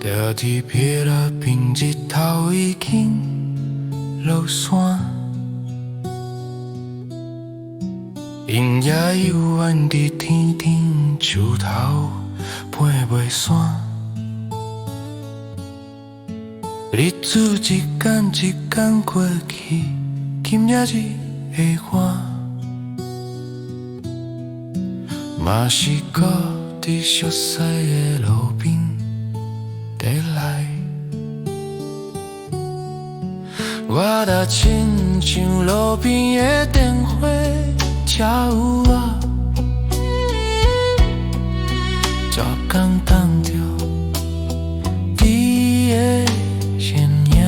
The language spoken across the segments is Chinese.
钓伫碧落冰，日头已经落山。阴夜幽暗伫天顶，树头飞袂散。日子一天一天过去，今仔日的我，嘛是搁伫熟悉的路边。回来，我若亲像路边的电火车有我，绝工等着你的身影，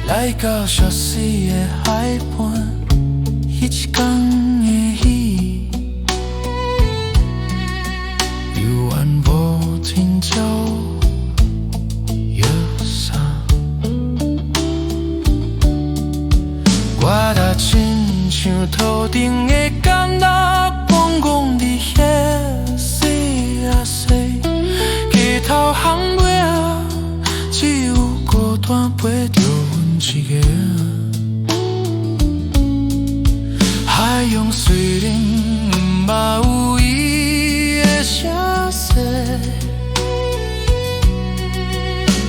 来到熟悉的海畔，彼一天的戏。无亲照忧伤，我若亲像头顶的甘露，怣怣伫遐洗啊洗，溪头巷尾啊，只有孤单陪着阮一个。海洋虽然嘛有伊的声势。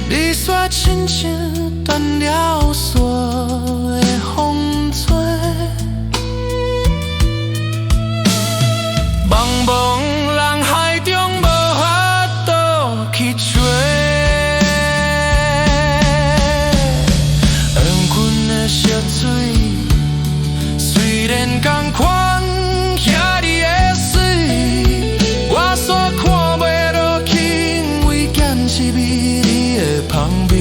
你煞亲像断了线的风吹，茫茫人海中无法度去找。黄昏的色水，虽然同款遐尼的水，我煞看袂落去，因为见是美丽的香味。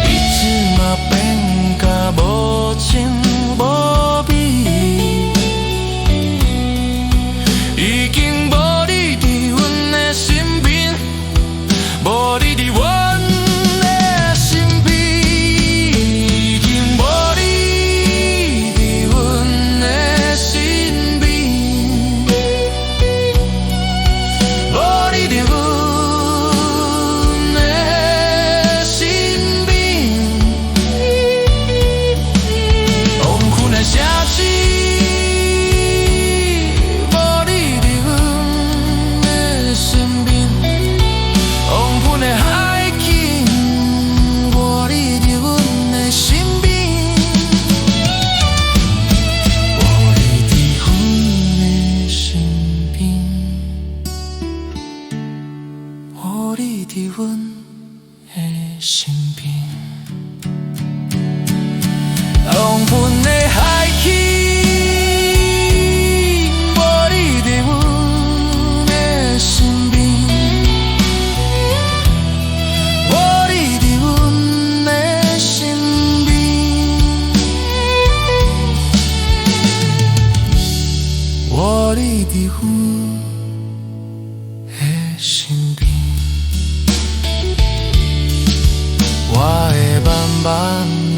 日子嘛变甲无情无味，已经无你伫阮的身边，无你伫阮的身边，已经无你伫阮的身边，无你伫阮的身边。黄昏的城市，无你伫阮的身边。黄昏的海景，无你伫阮的身边，无你伫阮的身边，无你伫阮的身边。黄昏的海景，无你伫阮的身边。无你伫阮的身边，无你伫阮的身边，我的慢慢。